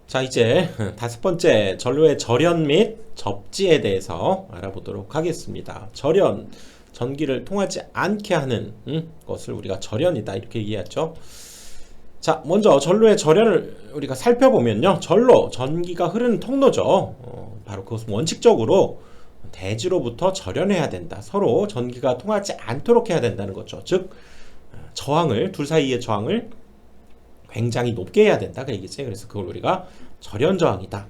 자, 이제 다섯 번째 전로의 절연 및 접지에 대해서 알아보도록 하겠습니다. 절연, 전기를 통하지 않게 하는 것을 우리가 절연이다 이렇게 얘기했죠. 자, 먼저 전로의 절연을 우리가 살펴보면요, 전로, 전기가 흐르는 통로죠. 바로 그것은 원칙적으로 대지로부터 절연해야 된다. 서로 전기가 통하지 않도록 해야 된다는 거죠. 즉 저항을, 둘 사이의 저항을 굉장히 높게 해야 된다 그 얘기지. 그래서 그걸 우리가 절연 저항이다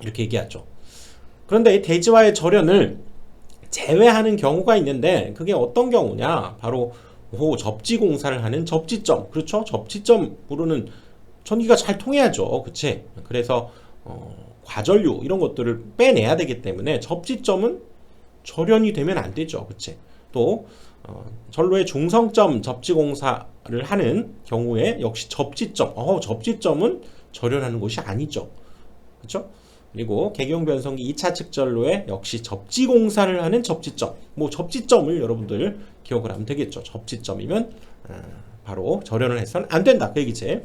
이렇게 얘기하죠. 그런데 대지와의 절연을 제외하는 경우가 있는데, 그게 어떤 경우냐, 바로 접지 공사를 하는 접지점, 그렇죠? 접지점으로는 전기가 잘 통해야죠, 그치? 그래서 과전류 이런 것들을 빼내야 되기 때문에 접지점은 절연이 되면 안 되죠, 그치? 또 전로의 중성점 접지 공사를 하는 경우에 역시 접지점, 접지점은 절연하는 것이 아니죠, 그렇죠? 그리고 개경 변성기 2차 측 전로에 역시 접지 공사를 하는 접지점, 접지점을 여러분들 기억을 하면 되겠죠. 접지점이면 바로 절연을 해서는 안 된다 그 얘기지.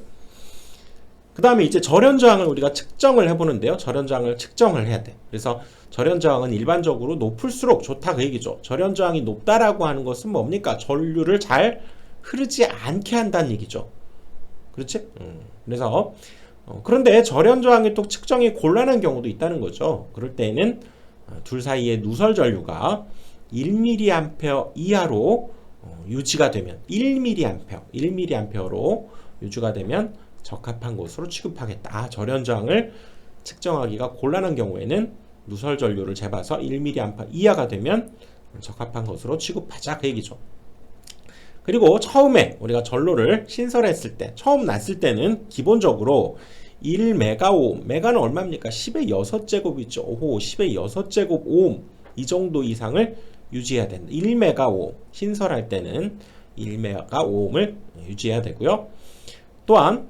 그 다음에 이제 절연 저항을 우리가 측정을 해보는데요. 절연 저항을 측정을 해야 돼. 그래서 절연 저항은 일반적으로 높을수록 좋다 그 얘기죠. 절연 저항이 높다라고 하는 것은 뭡니까? 전류를 잘 흐르지 않게 한다는 얘기죠. 그렇지? 그래서 그런데 절연 저항이 또 측정이 곤란한 경우도 있다는 거죠. 그럴 때에는 둘 사이의 누설 전류가 1mA 이하로 유지가 되면 1mA로 유지가 되면 적합한 것으로 취급하겠다. 절연 저항을 측정하기가 곤란한 경우에는 누설 전류를 재봐서 1mA 이하가 되면 적합한 것으로 취급하자 그 얘기죠. 그리고 처음에 우리가 전로를 신설했을 때, 처음 났을 때는 기본적으로 1메가오hm, 메가는 얼마입니까? 10의 6제곱이죠. 10의 6제곱 오hm 이 정도 이상을 유지해야 된다. 1메가오hm, 신설할 때는 1메가오hm을 유지해야 되고요. 또한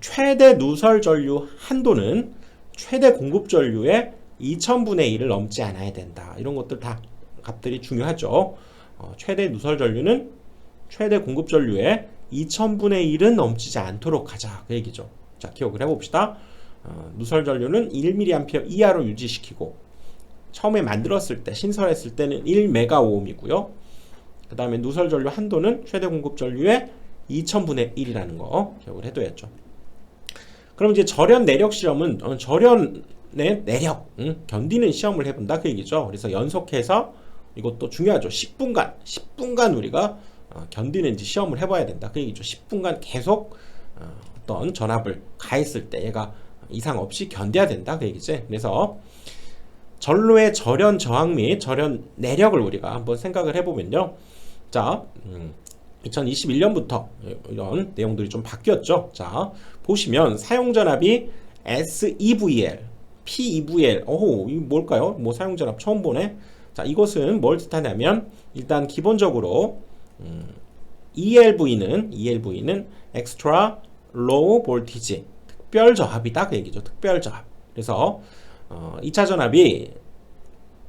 최대 누설 전류 한도는 최대 공급 전류의 2000분의 1을 넘지 않아야 된다. 이런 것들 다 값들이 중요하죠. 최대 누설 전류는 최대 공급 전류의 2000분의 1은 넘치지 않도록 하자 그 얘기죠. 자, 기억을 해봅시다. 누설 전류는 1mA 이하로 유지시키고, 처음에 만들었을 때, 신설했을 때는 1메가오음이고요. 그 다음에 누설 전류 한도는 최대 공급 전류의 2000분의 1이라는 거 기억을 해둬야죠. 그럼 이제 절연 내력 실험은 절연의 내력, 견디는 시험을 해본다 그 얘기죠. 그래서 연속해서, 이것도 중요하죠. 10분간 우리가 견디는지 시험을 해봐야 된다 그 얘기죠. 10분간 계속 어떤 전압을 가했을 때 얘가 이상 없이 견뎌야 된다 그 얘기지. 그래서 전로의 절연 저항 및 절연 내력을 우리가 한번 생각을 해보면요. 자, 2021년부터 이런 내용들이 좀 바뀌었죠. 자, 보시면 사용전압이 SEVL, PEVL, 이거 뭘까요? 사용전압 처음 보네. 자, 이것은 뭘 뜻하냐면, 일단 기본적으로 ELV는 Extra Low Voltage, 특별 저압이다 그 얘기죠. 특별 저압. 그래서 2차 전압이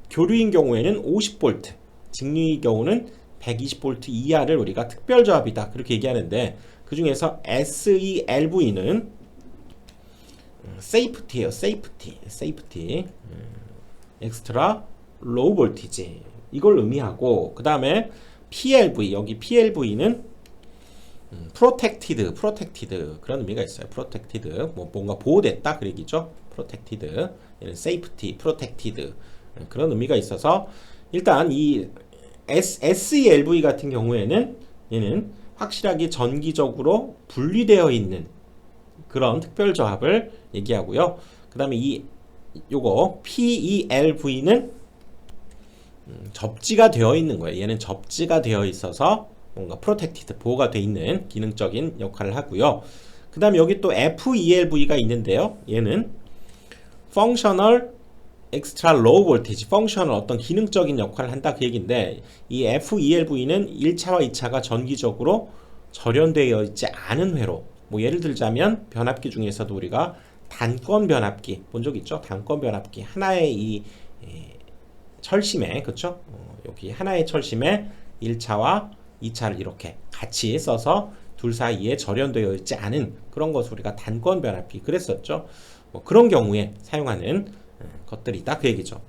교류인 경우에는 50V, 직류의 경우는 120V 이하를 우리가 특별 저압이다 그렇게 얘기하는데, 그 중에서 SELV는 safety예요. safety. Extra Low Voltage 이걸 의미하고, 그 다음에 PLV, 여기 PLV는 protected 그런 의미가 있어요. protected, 뭔가 보호됐다 그 얘기죠. protected, safety, protected 그런 의미가 있어서, 일단 이 SELV 같은 경우에는 얘는 확실하게 전기적으로 분리되어 있는 그런 특별 저압을 얘기하고요. 그 다음에 요거 PELV는 접지가 되어 있는 거예요. 얘는 접지가 되어 있어서 뭔가 프로텍티드, 보호가 되어 있는 기능적인 역할을 하고요. 그 다음에 여기 또 FELV가 있는데요. 얘는 Functional Extra Low Voltage, 펑셔널 어떤 기능적인 역할을 한다 그 얘기인데, 이 FELV는 1차와 2차가 전기적으로 절연되어 있지 않은 회로, 예를 들자면 변압기 중에서도 우리가 단건 변압기 본 적 있죠? 단건 변압기 하나의 이 철심에, 그쵸? 여기 하나의 철심에 1차와 2차를 이렇게 같이 써서 둘 사이에 절연되어 있지 않은 그런 것을 우리가 단권 변압비 그랬었죠. 뭐 그런 경우에 사용하는 것들이다 그 얘기죠.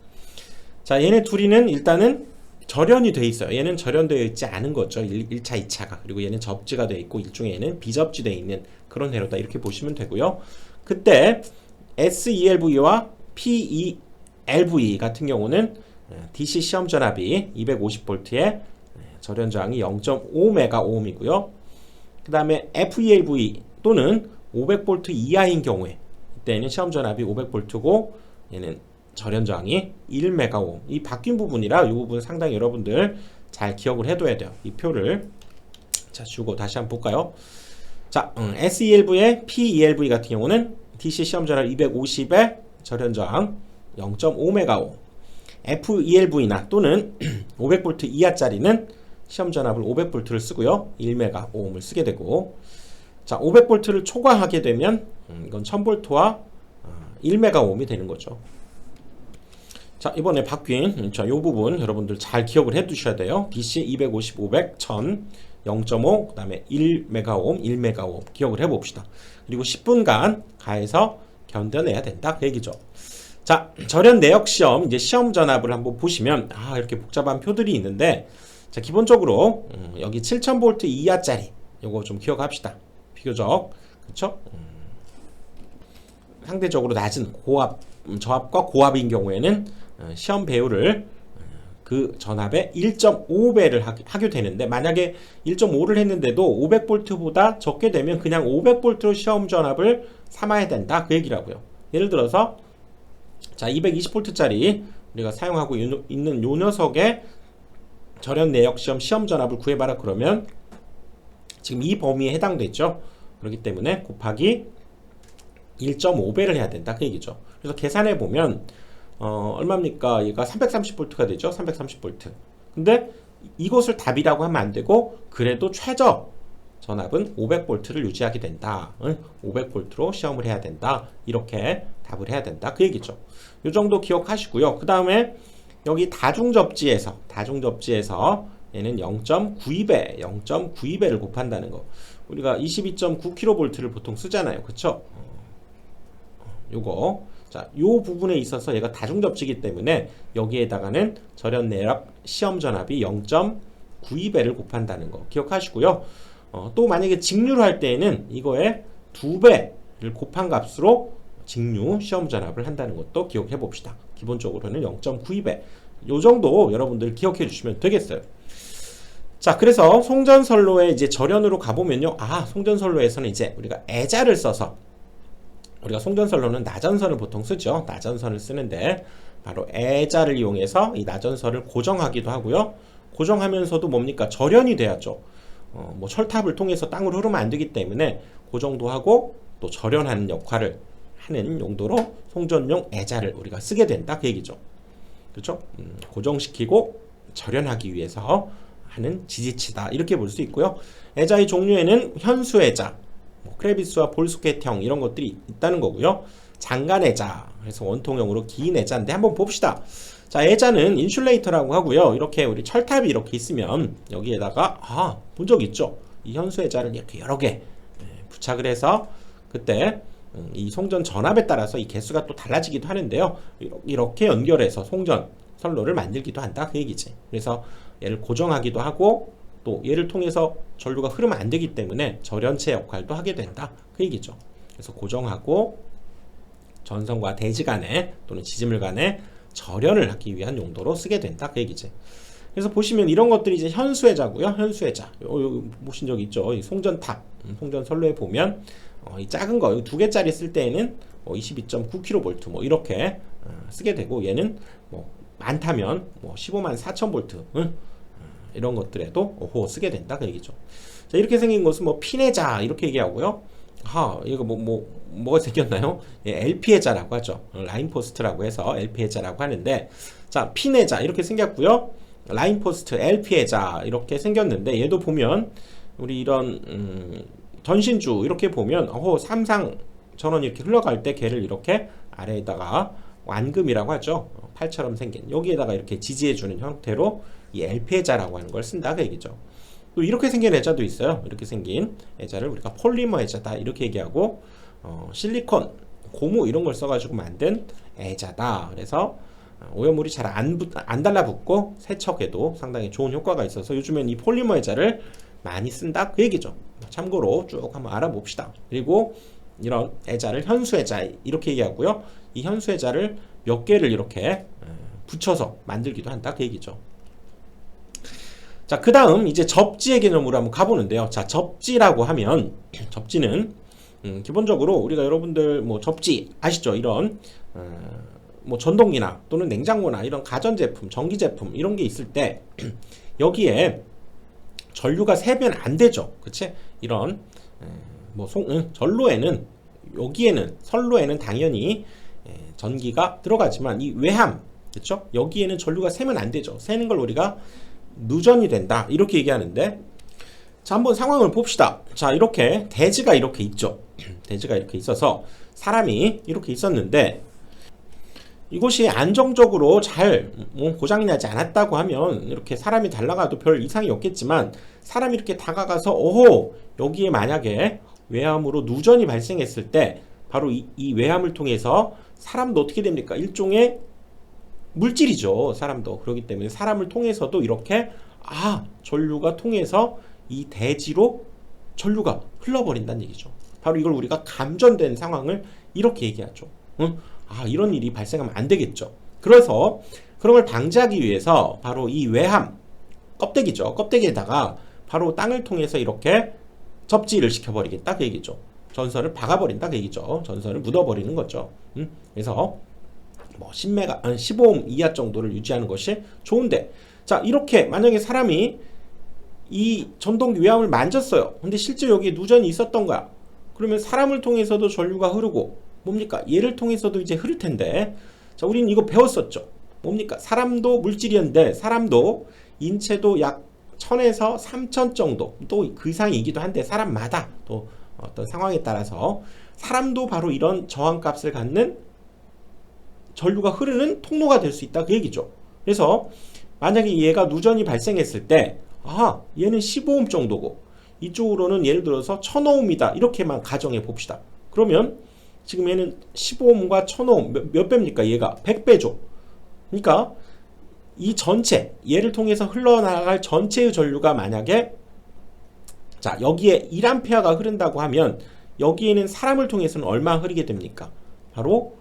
자, 얘네 둘이는 일단은 절연이 돼 있어요. 얘는 절연되어 있지 않은 거죠. 1차, 2차가. 그리고 얘는 접지가 돼 있고 일종의 얘는 비접지되어 있는 그런 회로다 이렇게 보시면 되고요. 그때 SELV와 PELV 같은 경우는 DC 시험 전압이 250V에 절연 저항이 0.5메가오음이고요. 그 다음에 FELV 또는 500V 이하인 경우에 이때는 시험 전압이 500V고 얘는 절연 저항이 1메가오hm. 이 바뀐 부분이라 이 부분 상당히 여러분들 잘 기억을 해둬야 돼요. 이 표를 자 주고 다시 한번 볼까요? 자, SELV의 PELV 같은 경우는 DC 시험 전압 250에 절연 저항 0.5메가오hm. FELV나 또는 500V 이하짜리는 시험 전압을 500V를 쓰고요. 1메가오음을 쓰게 되고, 자 500V를 초과하게 되면 이건 1000V와 1메가오음이 되는 거죠. 자, 이번에 바뀐 이 부분 여러분들 잘 기억을 해 두셔야 돼요. DC 250, 500, 1000, 0.5, 그 다음에 1메가오hm, 1메가오hm 기억을 해 봅시다. 그리고 10분간 가해서 견뎌내야 된다 그 얘기죠. 자, 절연 내역 시험 이제 시험 전압을 한번 보시면 이렇게 복잡한 표들이 있는데, 자 기본적으로 여기 7000V 이하짜리 요거 좀 기억합시다. 비교적 그렇죠? 상대적으로 낮은 고압 저압과 고압인 경우에는 시험 배율을 그 전압의 1.5배를 하게 되는데, 만약에 1.5를 했는데도 500V보다 적게 되면 그냥 500V로 시험 전압을 삼아야 된다 그 얘기라고요. 예를 들어서 자 220V짜리 우리가 사용하고 있는 요 녀석의 절연 내역 시험 전압을 구해봐라 그러면 지금 이 범위에 해당되죠. 그렇기 때문에 곱하기 1.5배를 해야 된다 그 얘기죠. 그래서 계산해 보면 얼마입니까? 얘가 330V가 되죠. 330V. 근데 이것을 답이라고 하면 안 되고 그래도 최저 전압은 500V를 유지하게 된다. 500V로 시험을 해야 된다. 이렇게 답을 해야 된다 그 얘기죠. 이 정도 기억하시고요. 그 다음에 여기 다중접지에서 얘는 0.92배를 곱한다는 거. 우리가 22.9kV를 보통 쓰잖아요. 그쵸? 요거. 자, 요 부분에 있어서 얘가 다중접지이기 때문에 여기에다가는 절연 내역 시험 전압이 0.92배를 곱한다는 거 기억하시고요. 또 만약에 직류를 할 때에는 이거에 2배를 곱한 값으로 직류 시험 전압을 한다는 것도 기억해 봅시다. 기본적으로는 0.92배. 요 정도 여러분들 기억해 주시면 되겠어요. 자, 그래서 송전선로에 이제 절연으로 가보면요. 송전선로에서는 이제 우리가 애자를 써서, 우리가 송전선로는 나전선을 보통 쓰죠. 나전선을 쓰는데 바로 애자를 이용해서 이 나전선을 고정하기도 하고요. 고정하면서도 뭡니까? 절연이 돼야죠. 뭐 철탑을 통해서 땅으로 흐르면 안 되기 때문에 고정도 하고 또 절연하는 역할을 하는 용도로 송전용 애자를 우리가 쓰게 된다 그 얘기죠. 그렇죠? 고정시키고 절연하기 위해서 하는 지지치다 이렇게 볼 수 있고요. 애자의 종류에는 현수애자, 크레비스와 볼스켓형 이런 것들이 있다는 거고요. 장간애자, 그래서 원통형으로 긴 애자인데 한번 봅시다. 자, 애자는 인슐레이터라고 하고요. 이렇게 우리 철탑이 이렇게 있으면 여기에다가 본 적 있죠? 이 현수애자를 이렇게 여러 개 부착을 해서 그때 이 송전 전압에 따라서 이 개수가 또 달라지기도 하는데요. 이렇게 연결해서 송전 선로를 만들기도 한다 그 얘기지. 그래서 얘를 고정하기도 하고 또 얘를 통해서 전류가 흐르면 안 되기 때문에 절연체 역할도 하게 된다 그 얘기죠. 그래서 고정하고 전선과 대지 간에 또는 지지물 간에 절연을 하기 위한 용도로 쓰게 된다 그 얘기지. 그래서 보시면 이런 것들이 이제 현수애자고요. 현수애자 보신 적 있죠? 이 송전탑, 송전선로에 보면 이 작은 거 2개짜리 쓸 때에는 22.9kV 뭐 이렇게 쓰게 되고, 얘는 뭐 많다면 154,000V 이런 것들에도 쓰게 된다 그 얘기죠. 자, 이렇게 생긴 것은 뭐 핀애자 이렇게 얘기하고요. 이거 뭐가 생겼나요? LP애자라고 하죠. 라인포스트라고 해서 LP애자라고 하는데, 자, 핀애자 이렇게 생겼고요. 라인포스트, LP애자 이렇게 생겼는데, 얘도 보면 우리 이런 전신주 이렇게 보면 삼상 전원 이렇게 흘러갈 때 걔를 이렇게 아래에다가 완금이라고 하죠. 팔처럼 생긴 여기에다가 이렇게 지지해주는 형태로 이 LP애자라고 하는 걸 쓴다 그 얘기죠. 또 이렇게 생긴 애자도 있어요. 이렇게 생긴 애자를 우리가 폴리머 애자다 이렇게 얘기하고, 실리콘, 고무 이런 걸 써가지고 만든 애자다. 그래서 오염물이 잘 안 달라붙고 세척에도 상당히 좋은 효과가 있어서 요즘엔 이 폴리머 애자를 많이 쓴다 그 얘기죠. 참고로 쭉 한번 알아봅시다. 그리고 이런 애자를 현수애자 이렇게 얘기하고요. 이 현수애자를 몇 개를 이렇게 붙여서 만들기도 한다 그 얘기죠. 자, 그 다음 이제 접지의 개념으로 한번 가보는데요. 자, 접지라고 하면 접지는 기본적으로 우리가 여러분들 뭐 접지 아시죠? 이런 뭐 전동기나 또는 냉장고나 이런 가전제품, 전기제품 이런 게 있을 때 여기에 전류가 새면 안 되죠. 그치? 이런 전로에는 여기에는 선로에는 당연히 전기가 들어가지만 이 외함 그쵸? 여기에는 전류가 새면 안 되죠. 새는 걸 우리가 누전이 된다 이렇게 얘기하는데, 자 한번 상황을 봅시다. 자 이렇게 대지가 이렇게 있죠. 대지가 이렇게 있어서 사람이 이렇게 있었는데 이곳이 안정적으로 잘 고장이 나지 않았다고 하면 이렇게 사람이 달라가도 별 이상이 없겠지만, 사람이 이렇게 다가가서 오호 여기에 만약에 외함으로 누전이 발생했을 때 바로 이 외함을 통해서 사람도 어떻게 됩니까? 일종의 물질이죠. 사람도. 그렇기 때문에 사람을 통해서도 이렇게 전류가 통해서 이 대지로 전류가 흘러버린다는 얘기죠. 바로 이걸 우리가 감전된 상황을 이렇게 얘기하죠. 이런 일이 발생하면 안 되겠죠. 그래서 그런 걸 방지하기 위해서 바로 이 외함 껍데기죠. 껍데기에다가 바로 땅을 통해서 이렇게 접지를 시켜버리겠다 그 얘기죠. 전선을 박아버린다 그 얘기죠. 전선을 묻어버리는 거죠. 그래서 뭐 10메가, 15옴 이하 정도를 유지하는 것이 좋은데, 자 이렇게 만약에 사람이 이 전동기 외함을 만졌어요. 근데 실제 여기에 누전이 있었던 거야. 그러면 사람을 통해서도 전류가 흐르고 뭡니까? 얘를 통해서도 이제 흐를 텐데, 자 우리는 이거 배웠었죠. 뭡니까? 사람도 물질이었는데 사람도 인체도 약 1000에서 3000 정도, 또 그 이상이기도 한데 사람마다 또 어떤 상황에 따라서 사람도 바로 이런 저항값을 갖는 전류가 흐르는 통로가 될 수 있다 그 얘기죠. 그래서 만약에 얘가 누전이 발생했을 때 얘는 15옴 정도고 이쪽으로는 예를 들어서 1000오음이다 이렇게만 가정해 봅시다. 그러면 지금 얘는 15옴과 1000오음 몇 배입니까? 얘가 100배죠. 그러니까 이 전체 얘를 통해서 흘러나갈 전체의 전류가 만약에 자 여기에 1A가 흐른다고 하면 여기에는 사람을 통해서는 얼마 흐르게 됩니까? 바로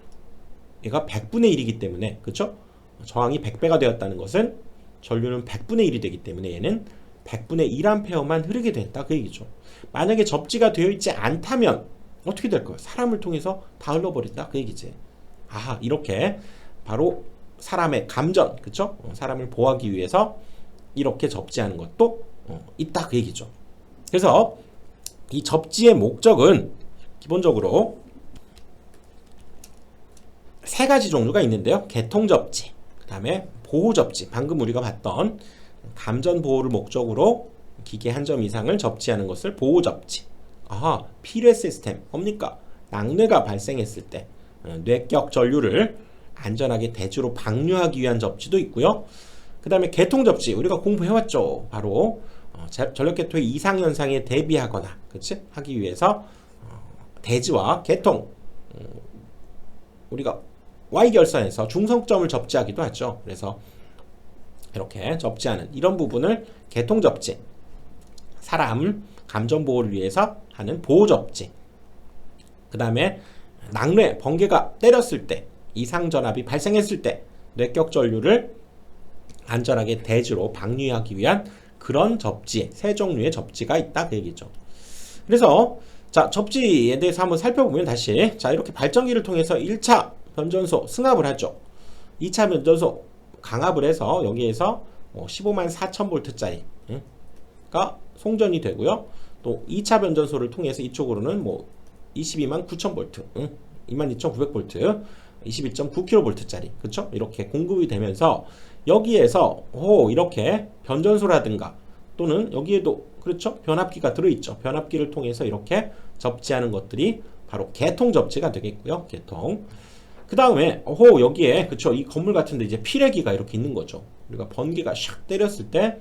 얘가 100분의 1이기 때문에, 그쵸? 저항이 100배가 되었다는 것은 전류는 100분의 1이 되기 때문에 얘는 100분의 1A만 흐르게 된다 그 얘기죠. 만약에 접지가 되어 있지 않다면 어떻게 될까요? 사람을 통해서 다 흘러버린다 그 얘기지. 이렇게 바로 사람의 감전, 그쵸? 사람을 보호하기 위해서 이렇게 접지하는 것도 있다 그 얘기죠. 그래서 이 접지의 목적은 기본적으로 세 가지 종류가 있는데요. 개통접지, 그 다음에 보호접지, 방금 우리가 봤던 감전 보호를 목적으로 기계 한 점 이상을 접지하는 것을 보호접지. 필요해 시스템 뭡니까? 낙뢰가 발생했을 때 뇌격 전류를 안전하게 대주로 방류하기 위한 접지도 있고요. 그 다음에 개통접지, 우리가 공부해왔죠. 바로 전력계통의 이상현상에 대비하거나 그치? 하기 위해서 대지와 개통, 우리가 Y결선에서 중성점을 접지하기도 하죠. 그래서 이렇게 접지하는 이런 부분을 개통접지, 사람 감전보호를 위해서 하는 보호접지, 그 다음에 낙뢰, 번개가 때렸을 때, 이상전압이 발생했을 때 뇌격 전류를 안전하게 대지로 방류하기 위한 그런 접지, 세 종류의 접지가 있다 그 얘기죠. 그래서 자 접지에 대해서 한번 살펴보면 다시 자 이렇게 발전기를 통해서 1차 변전소 승합을 하죠. 2차 변전소 강압을 해서 여기에서 15만 4천 볼트짜리가 송전이 되고요. 또 2차 변전소를 통해서 이쪽으로는 22만 9천 볼트, 22,900 볼트, 21.9kV짜리, 그쵸? 이렇게 공급이 되면서 여기에서 이렇게 변전소라든가 또는 여기에도 그렇죠? 변압기가 들어있죠. 변압기를 통해서 이렇게 접지하는 것들이 바로 개통 접지가 되겠고요. 개통. 그 다음에 여기에 그쵸? 이 건물 같은데 이제 피레기가 이렇게 있는 거죠. 우리가 번개가 샥 때렸을 때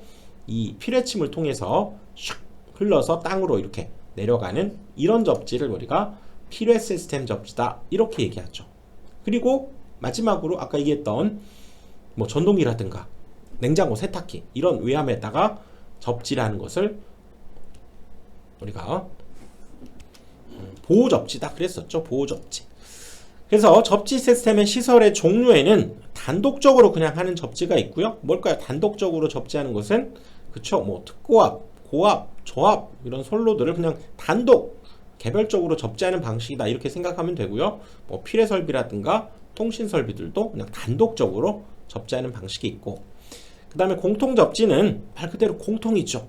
이 필회침을 통해서 슉 흘러서 땅으로 이렇게 내려가는 이런 접지를 우리가 필회 시스템 접지다 이렇게 얘기하죠. 그리고 마지막으로 아까 얘기했던 뭐 전동기라든가 냉장고, 세탁기 이런 외함에다가 접지라는 것을 우리가 보호 접지다 그랬었죠. 보호 접지. 그래서 접지 시스템의 시설의 종류에는 단독적으로 그냥 하는 접지가 있고요. 뭘까요? 단독적으로 접지하는 것은 그쵸? 뭐 특고압, 고압, 저압 이런 선로들을 그냥 단독 개별적으로 접지하는 방식이다 이렇게 생각하면 되고요. 뭐 필해 설비라든가 통신 설비들도 그냥 단독적으로 접지하는 방식이 있고, 그 다음에 공통 접지는 말 그대로 공통이죠.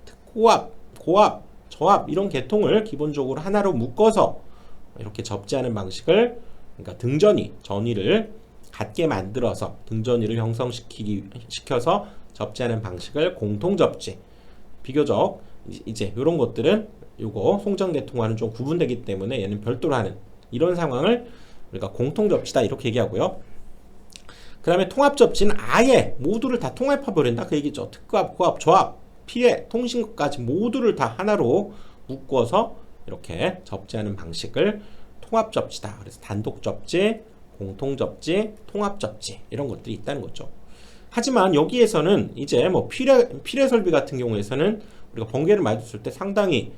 특고압, 고압, 저압 이런 계통을 기본적으로 하나로 묶어서 이렇게 접지하는 방식을, 그러니까 등전이 전위를 같게 만들어서 등전위를 형성시켜서 접지하는 방식을 공통 접지. 비교적 이제 이런 것들은 요거 송전계통과는 좀 구분되기 때문에 얘는 별도로 하는 이런 상황을 우리가 공통 접지다 이렇게 얘기하고요. 그 다음에 통합 접지는 아예 모두를 다 통합해 버린다 그 얘기죠. 특고압, 고압, 저압, 피해, 통신까지 모두를 다 하나로 묶어서 이렇게 접지하는 방식을 통합 접지다. 그래서 단독 접지, 공통 접지, 통합 접지 이런 것들이 있다는 거죠. 하지만 여기에서는 이제 뭐 필해 설비 같은 경우에서는 우리가 번개를 맞았을 때 상당히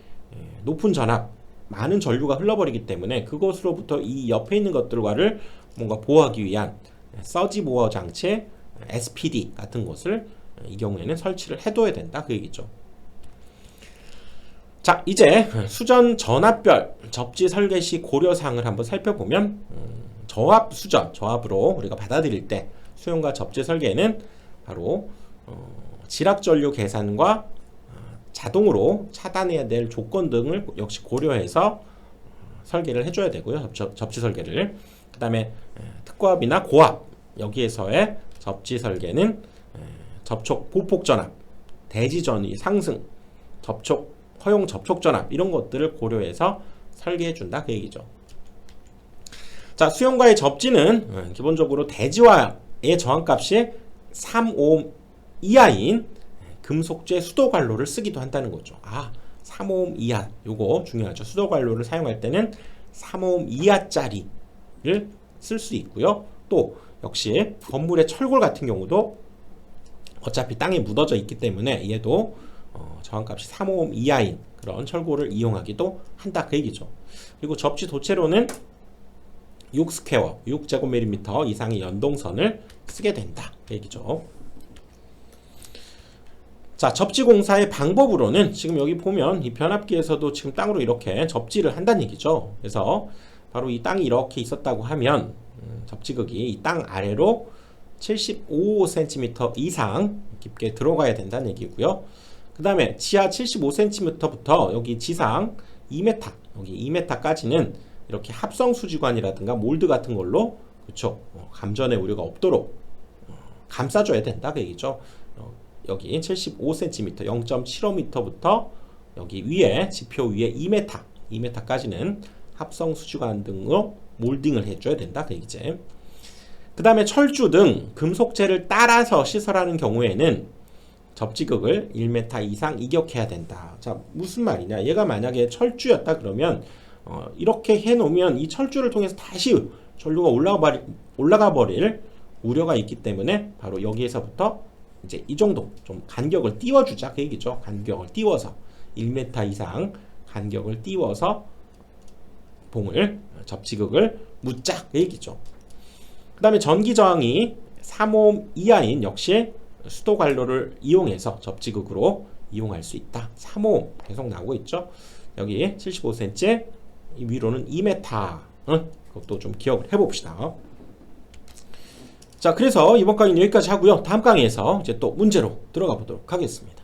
높은 전압, 많은 전류가 흘러버리기 때문에 그것으로부터 이 옆에 있는 것들과를 뭔가 보호하기 위한 서지 보호 장치, SPD 같은 것을 이 경우에는 설치를 해둬야 된다 그 얘기죠. 자, 이제 수전 전압별 접지 설계 시 고려사항을 한번 살펴보면, 저압 수전, 저압으로 우리가 받아들일 때 수용과 접지 설계에는 바로 지락 전류 계산과 자동으로 차단해야 될 조건 등을 역시 고려해서 설계를 해줘야 되고요. 접지 설계를. 그 다음에 특고압이나 고압 여기에서의 접지 설계는 접촉 보폭 전압, 대지 전위 상승, 허용 접촉 전압 이런 것들을 고려해서 설계해 준다 그 얘기죠. 자, 수용과의 접지는 기본적으로 대지와의 저항값이 3오hm 이하인 금속재 수도관로를 쓰기도 한다는 거죠. 3오hm 이하 요거 중요하죠. 수도관로를 사용할 때는 3오hm 이하짜리를 쓸 수 있고요. 또 역시 건물의 철골 같은 경우도 어차피 땅에 묻어져 있기 때문에 얘도 저항값이 3오hm 이하인 그런 철골을 이용하기도 한다 그 얘기죠. 그리고 접지 도체로는 6스퀘어 6제곱밀리미터 이상의 연동선을 쓰게 된다 그 얘기죠. 자, 접지 공사의 방법으로는 지금 여기 보면 이 변압기에서도 지금 땅으로 이렇게 접지를 한다는 얘기죠. 그래서 바로 이 땅이 이렇게 있었다고 하면 접지극이 이 땅 아래로 75cm 이상 깊게 들어가야 된다는 얘기고요. 그 다음에 지하 75cm부터 여기 지상 2m, 여기 2m까지는 이렇게 합성 수지관이라든가 몰드 같은 걸로 그쵸 감전의 우려가 없도록 감싸줘야 된다 그 얘기죠. 여기 75cm 0.75m부터 여기 위에 지표 위에 2m까지는 합성 수지관 등으로 몰딩을 해줘야 된다 그 얘기지. 그 다음에 철주 등 금속재를 따라서 시설하는 경우에는 접지극을 1m 이상 이격해야 된다. 자, 무슨 말이냐, 얘가 만약에 철주였다 그러면 이렇게 해놓으면 이 철주를 통해서 다시 전류가 올라가 버릴 우려가 있기 때문에 바로 여기에서부터 이제 이 정도 좀 간격을 띄워주자 그 얘기죠. 간격을 띄워서 1m 이상 간격을 띄워서 봉을 접지극을 묻자 그 얘기죠. 그 다음에 전기 저항이 3오hm 이하인 역시 수도관로를 이용해서 접지극으로 이용할 수 있다. 3오hm 계속 나오고 있죠. 여기 75cm 위로는 2m. 그것도 좀 기억을 해봅시다. 자, 그래서 이번 강의는 여기까지 하고요. 다음 강의에서 이제 또 문제로 들어가 보도록 하겠습니다.